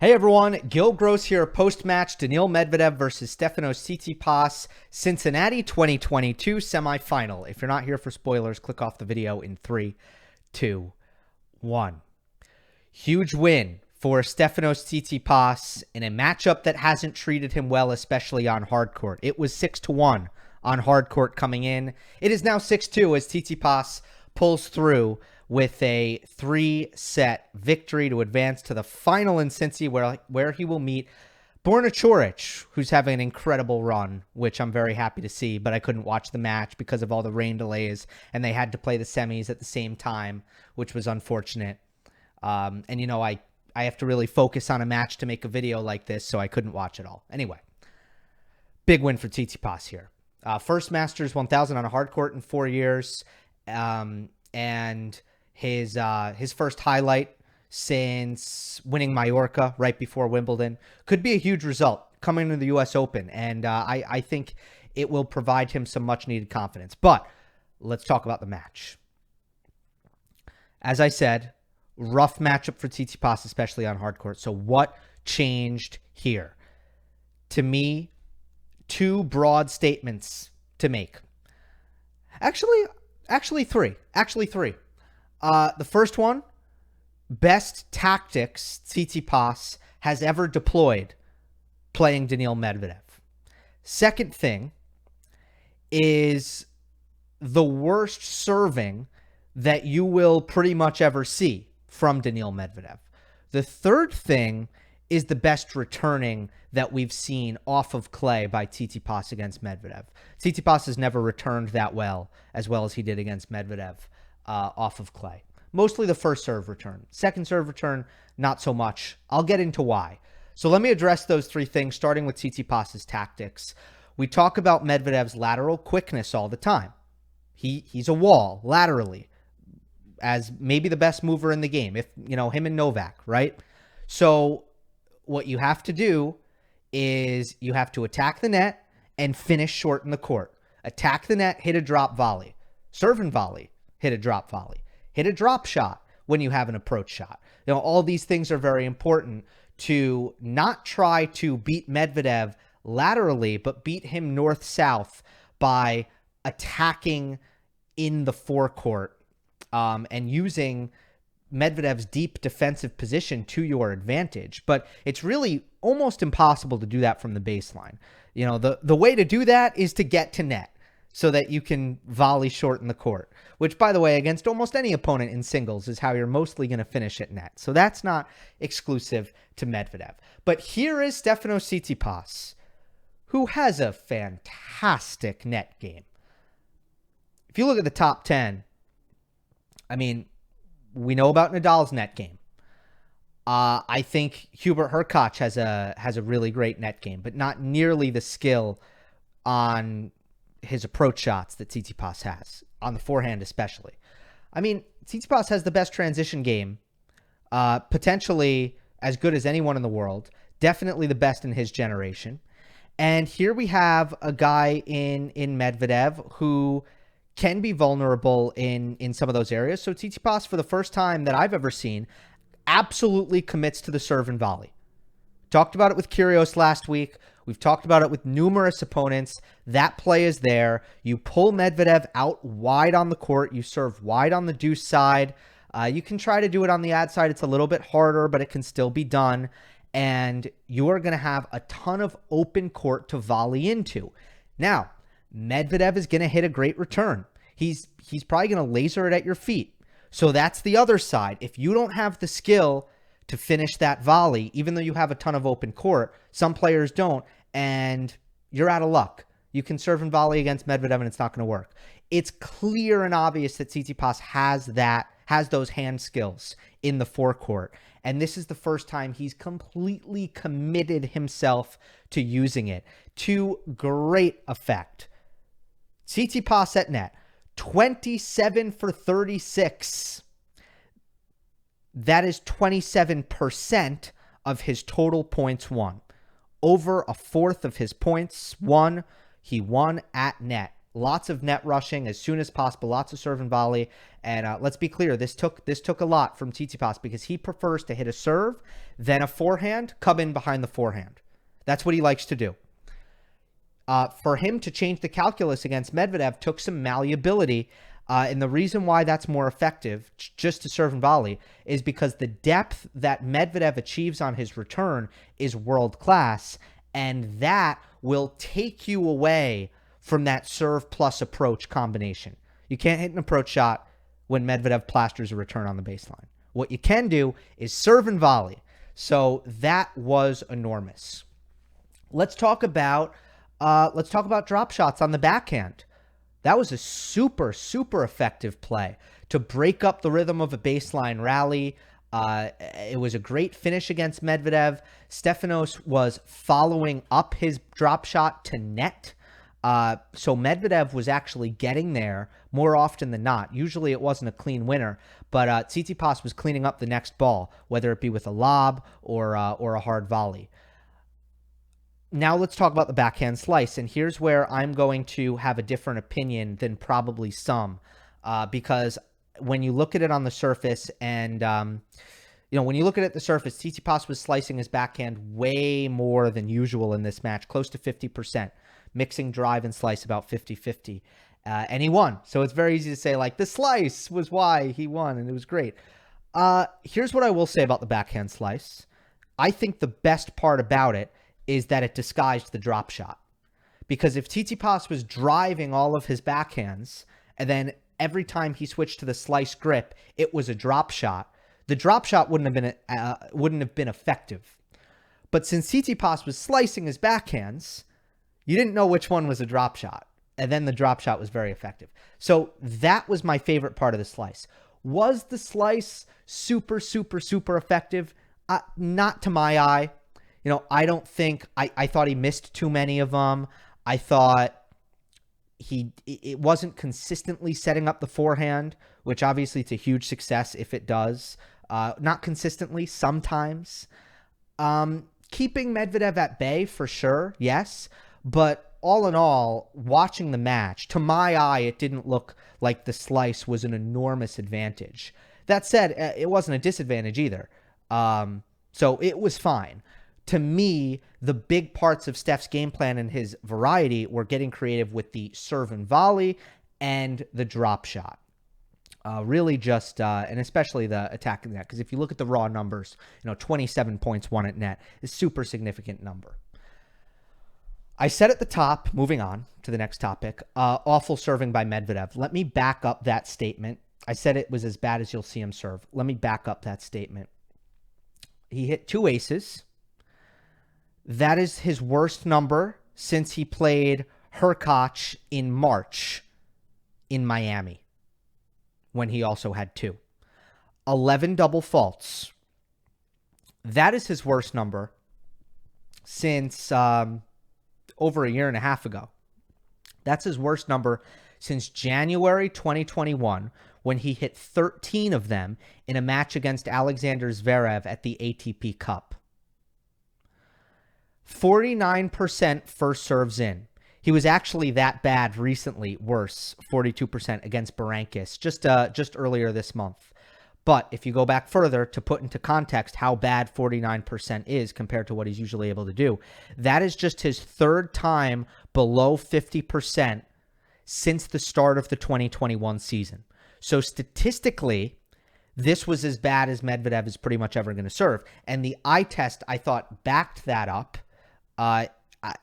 Hey everyone, Gill Gross here, post-match Daniil Medvedev versus Stefanos Tsitsipas, Cincinnati 2022 semifinal. If you're not here for spoilers, click off the video in 3, 2, 1. Huge win for Stefanos Tsitsipas in a matchup that hasn't treated him well, especially on hard court. It was 6-1 on hard court coming in. It is now 6-2 as Tsitsipas pulls through with a 3-set victory to advance to the final in Cincy, where he will meet Borna Coric, who's having an incredible run, which I'm very happy to see, but I couldn't watch the match because of all the rain delays, and they had to play the semis at the same time, which was unfortunate. And, you know, I have to really focus on a match to make a video like this, so I couldn't watch it all. Anyway, big win for Tsitsipas here. First Masters 1000 on a hard court in 4 years, and his first highlight since winning Mallorca right before Wimbledon. Could be a huge result coming into the U.S. Open, and I think it will provide him some much-needed confidence. But let's talk about the match. As I said, rough matchup for Tsitsipas, especially on hard court. So what changed here? To me, two broad statements to make. Actually three. The first one, best tactics Tsitsipas has ever deployed playing Daniil Medvedev. Second thing is the worst serving that you will pretty much ever see from Daniil Medvedev. The third thing is the best returning that we've seen off of clay by Tsitsipas against Medvedev. Tsitsipas has never returned that well as he did against Medvedev off of clay. Mostly the first serve return. Second serve return, not so much. I'll get into why. So let me address those three things, starting with Tsitsipas's tactics. We talk about Medvedev's lateral quickness all the time. He's a wall laterally, as maybe the best mover in the game, if you know him and Novak, right? So what you have to do is you have to attack the net and finish short in the court. Attack the net, hit a drop volley. Serve and volley, hit a drop volley. Hit a drop shot when you have an approach shot. You know, all these things are very important to not try to beat Medvedev laterally, but beat him north-south by attacking in the forecourt and using Medvedev's deep defensive position to your advantage. But it's really almost impossible to do that from the baseline. You know, the way to do that is to get to net so that you can volley short in the court, which, by the way, against almost any opponent in singles is how you're mostly going to finish at net. So that's not exclusive to Medvedev. But here is Stefanos Tsitsipas, who has a fantastic net game. If you look at the top 10, I mean, we know about Nadal's net game. I think Hubert Hurkacz has a really great net game, but not nearly the skill on his approach shots that Tsitsipas has, on the forehand especially. I mean, Tsitsipas has the best transition game, potentially as good as anyone in the world, definitely the best in his generation. And here we have a guy in Medvedev who can be vulnerable in some of those areas. So Tsitsipas, for the first time that I've ever seen, absolutely commits to the serve and volley. Talked about it with Kyrgios last week. We've talked about it with numerous opponents. That play is there. You pull Medvedev out wide on the court. You serve wide on the deuce side. You can try to do it on the ad side. It's a little bit harder, but it can still be done. And you are going to have a ton of open court to volley into. Now, Medvedev is going to hit a great return. He's probably going to laser it at your feet. So that's the other side. If you don't have the skill to finish that volley, even though you have a ton of open court, some players don't, and you're out of luck. You can serve and volley against Medvedev and it's not going to work. It's clear and obvious that Tsitsipas has those hand skills in the forecourt. And this is the first time he's completely committed himself to using it to great effect. Tsitsipas at net, 27 for 36. That is 27% of his total points won. Over a fourth of his points won, he won at net. Lots of net rushing as soon as possible, lots of serve and volley. And let's be clear, this took a lot from Tsitsipas because he prefers to hit a serve, then a forehand, come in behind the forehand. That's what he likes to do. For him to change the calculus against Medvedev took some malleability. And the reason why that's more effective, just to serve and volley, is because the depth that Medvedev achieves on his return is world-class, and that will take you away from that serve plus approach combination. You can't hit an approach shot when Medvedev plasters a return on the baseline. What you can do is serve and volley. So that was enormous. Let's talk about drop shots on the backhand. That was a super, super effective play to break up the rhythm of a baseline rally. It was a great finish against Medvedev. Stefanos was following up his drop shot to net. So Medvedev was actually getting there more often than not. Usually it wasn't a clean winner, but Tsitsipas was cleaning up the next ball, whether it be with a lob or a hard volley. Now let's talk about the backhand slice, and here's where I'm going to have a different opinion than probably some, because when you look at it on the surface, and when you look at it the surface, Tsitsipas was slicing his backhand way more than usual in this match, close to 50%, mixing drive and slice about 50-50, and he won. So it's very easy to say, like, the slice was why he won, and it was great. Here's what I will say about the backhand slice. I think the best part about it is that it disguised the drop shot. Because if Tsitsipas was driving all of his backhands, and then every time he switched to the slice grip, it was a drop shot, the drop shot wouldn't have been effective. But since Tsitsipas was slicing his backhands, you didn't know which one was a drop shot. And then the drop shot was very effective. So that was my favorite part of the slice. Was the slice super, super, super effective? Not to my eye. I don't think, I thought he missed too many of them. I thought it wasn't consistently setting up the forehand, which obviously it's a huge success if it does. Not consistently, sometimes. Keeping Medvedev at bay for sure, yes. But all in all, watching the match, to my eye, it didn't look like the slice was an enormous advantage. That said, it wasn't a disadvantage either. So it was fine. To me, the big parts of Steph's game plan and his variety were getting creative with the serve and volley and the drop shot. Really just, and especially the attacking net. Because if you look at the raw numbers, 27 points won at net is a super significant number. I said at the top, moving on to the next topic, awful serving by Medvedev. Let me back up that statement. I said it was as bad as you'll see him serve. Let me back up that statement. He hit 2 aces. That is his worst number since he played Hurkacz in March in Miami, when he also had 2. 11 double faults. That is his worst number since over a year and a half ago. That's his worst number since January 2021, when he hit 13 of them in a match against Alexander Zverev at the ATP Cup. 49% first serves in. He was actually that bad recently, worse, 42% against Berankis, just earlier this month. But if you go back further to put into context how bad 49% is compared to what he's usually able to do, that is just his 3rd time below 50% since the start of the 2021 season. So statistically, this was as bad as Medvedev is pretty much ever going to serve. And the eye test, I thought, backed that up.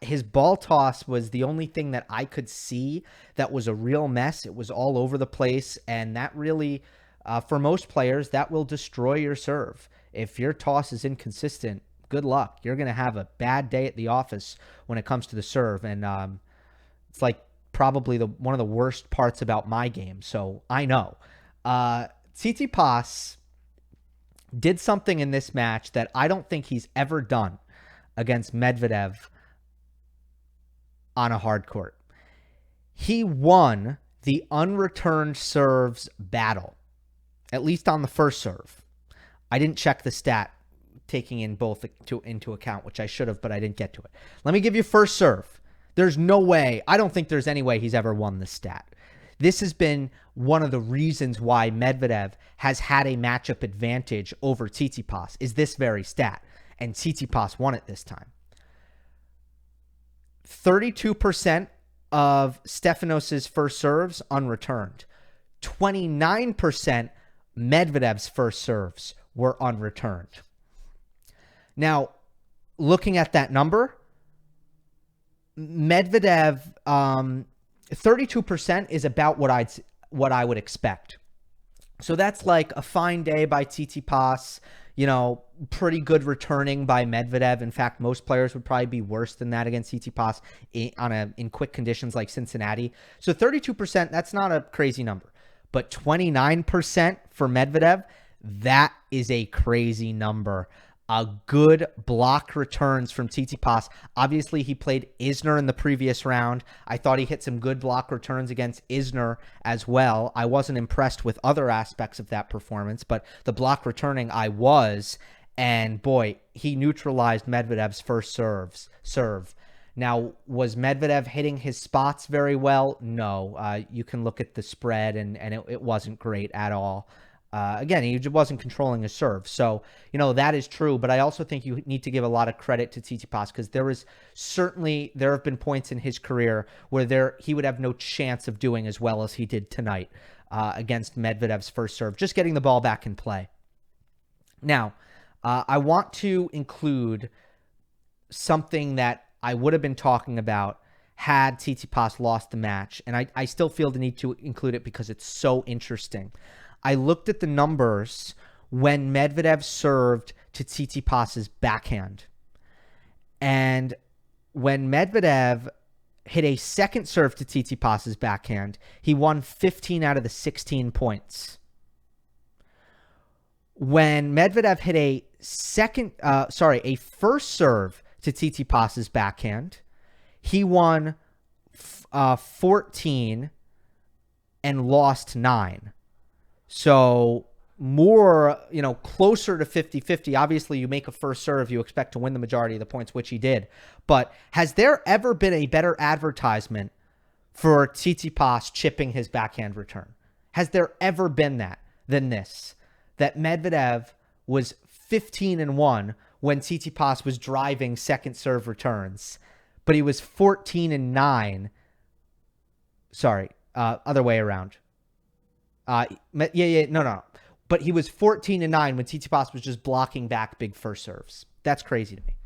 His ball toss was the only thing that I could see that was a real mess. It was all over the place, and that really, for most players, that will destroy your serve. If your toss is inconsistent, good luck. You're going to have a bad day at the office when it comes to the serve, and it's like probably one of the worst parts about my game, so I know. Tsitsipas did something in this match that I don't think he's ever done against Medvedev on a hard court. He won the unreturned serves battle, at least on the first serve. I didn't check the stat taking in both into account, which I should have, but I didn't get to it. Let me give you first serve. There's no way. I don't think there's any way he's ever won this stat. This has been one of the reasons why Medvedev has had a matchup advantage over Tsitsipas is this very stat. And Tsitsipas won it this time. 32% of Stefanos' first serves unreturned. 29% Medvedev's first serves were unreturned. Now, looking at that number, Medvedev, 32% is about what I would expect. So that's like a fine day by Tsitsipas, pretty good returning by Medvedev. In fact, most players would probably be worse than that against Tsitsipas in quick conditions like Cincinnati. So 32%, that's not a crazy number. But 29% for Medvedev, that is a crazy number. A good block returns from Tsitsipas. Obviously, he played Isner in the previous round. I thought he hit some good block returns against Isner as well. I wasn't impressed with other aspects of that performance, but the block returning I was. And boy, he neutralized Medvedev's first serve. Now, was Medvedev hitting his spots very well? No. You can look at the spread, and it wasn't great at all. Again, he wasn't controlling his serve. So, that is true. But I also think you need to give a lot of credit to Tsitsipas because there have been points in his career where he would have no chance of doing as well as he did tonight against Medvedev's first serve, just getting the ball back in play. Now, I want to include something that I would have been talking about had Tsitsipas lost the match. And I still feel the need to include it because it's so interesting. I looked at the numbers when Medvedev served to Tsitsipas's backhand. And when Medvedev hit a second serve to Tsitsipas's backhand, he won 15 out of the 16 points. When Medvedev hit a first serve to Tsitsipas's backhand, he won 14 and lost 9. So more, closer to 50-50. Obviously, you make a first serve, you expect to win the majority of the points, which he did. But has there ever been a better advertisement for Tsitsipas chipping his backhand return? Has there ever been than this? That Medvedev was 15-1 when Tsitsipas was driving second serve returns, but he was 14-9. Sorry, other way around. No. But he was 14-9 when Tsitsipas was just blocking back big first serves. That's crazy to me.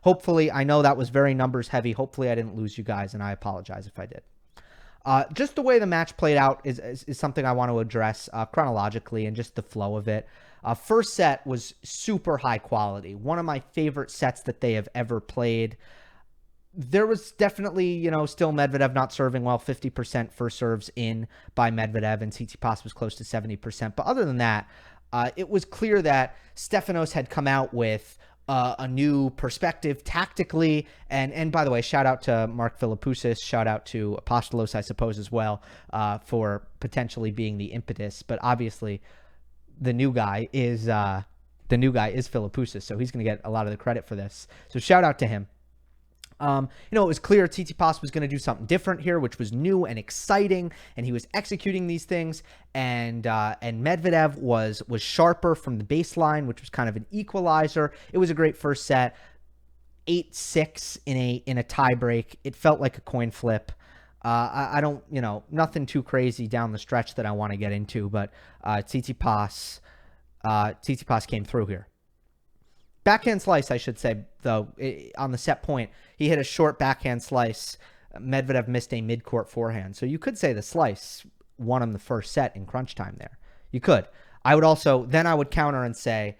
Hopefully, I know that was very numbers heavy. Hopefully, I didn't lose you guys, and I apologize if I did. Just the way the match played out is something I want to address chronologically and just the flow of it. First set was super high quality. One of my favorite sets that they have ever played. There was definitely, still Medvedev not serving well, 50% first serves in by Medvedev, and Tsitsipas was close to 70%. But other than that, it was clear that Stefanos had come out with a new perspective tactically. And by the way, shout out to Mark Philippoussis, shout out to Apostolos, I suppose, as well, for potentially being the impetus. But obviously, the new guy is Philippoussis, so he's going to get a lot of the credit for this. So shout out to him. It was clear Tsitsipas was going to do something different here, which was new and exciting, and he was executing these things. And Medvedev was sharper from the baseline, which was kind of an equalizer. It was a great first set, 8-6 in a tie break. It felt like a coin flip. I don't, nothing too crazy down the stretch that I want to get into, but Tsitsipas came through here. Backhand slice, I should say, though, on the set point. He hit a short backhand slice. Medvedev missed a mid-court forehand. So you could say the slice won him the first set in crunch time there. You could. I would counter and say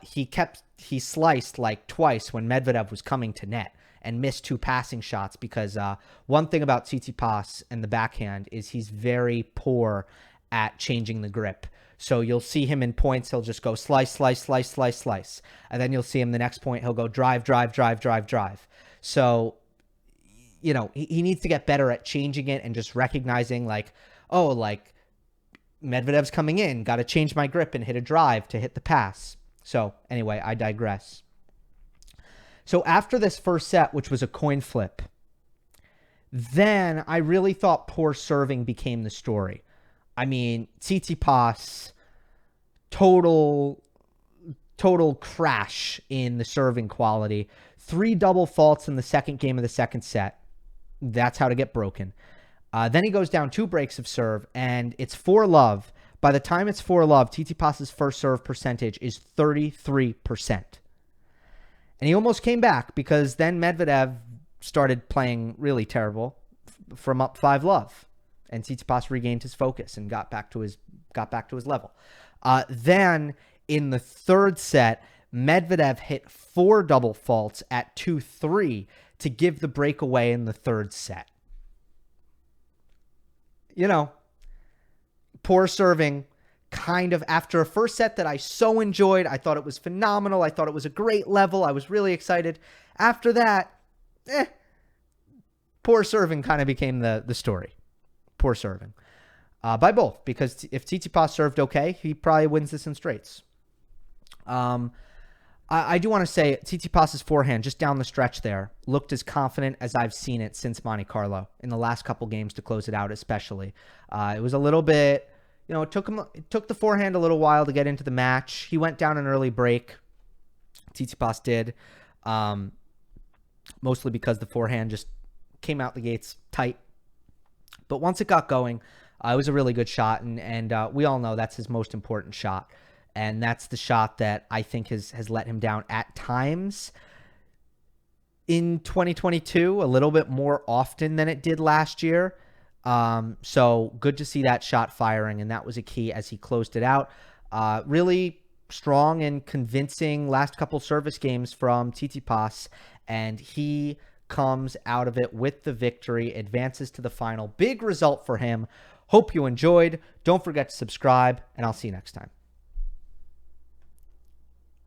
he sliced like twice when Medvedev was coming to net and missed 2 passing shots because one thing about Tsitsipas and the backhand is he's very poor at changing the grip. So you'll see him in points. He'll just go slice, slice, slice, slice, slice. And then you'll see him the next point. He'll go drive, drive, drive, drive, drive. So, he needs to get better at changing it and just recognizing Medvedev's coming in. Got to change my grip and hit a drive to hit the pass. So anyway, I digress. So after this first set, which was a coin flip, Then I really thought poor serving became the story. I mean, Tsitsipas, total crash in the serving quality. 3 double faults in the second game of the second set. That's how to get broken. Then he goes down 2 breaks of serve, and it's 4-love. By the time it's 4-love, Tsitsipas's first serve percentage is 33%. And he almost came back because then Medvedev started playing really terrible from up 5-love. And Tsitsipas regained his focus and got back to his level. Then in the third set, Medvedev hit 4 double faults at 2-3 to give the breakaway in the third set. You know, poor serving, kind of after a first set that I so enjoyed. I thought it was phenomenal. I thought it was a great level. I was really excited. After that, poor serving kind of became the story. Poor serving. By both, because if Tsitsipas served okay, he probably wins this in straights. I do want to say Tsitsipas's forehand just down the stretch there looked as confident as I've seen it since Monte Carlo in the last couple games to close it out, especially. It was a little bit, it took the forehand a little while to get into the match. He went down an early break. Tsitsipas did, mostly because the forehand just came out the gates tight. But once it got going, it was a really good shot, and we all know that's his most important shot. And that's the shot that I think has let him down at times in 2022, a little bit more often than it did last year. So good to see that shot firing, and that was a key as he closed it out. Really strong and convincing last couple service games from Tsitsipas, and he comes out of it with the victory, advances to the final. Big result for him. Hope you enjoyed. Don't forget to subscribe, and I'll see you next time.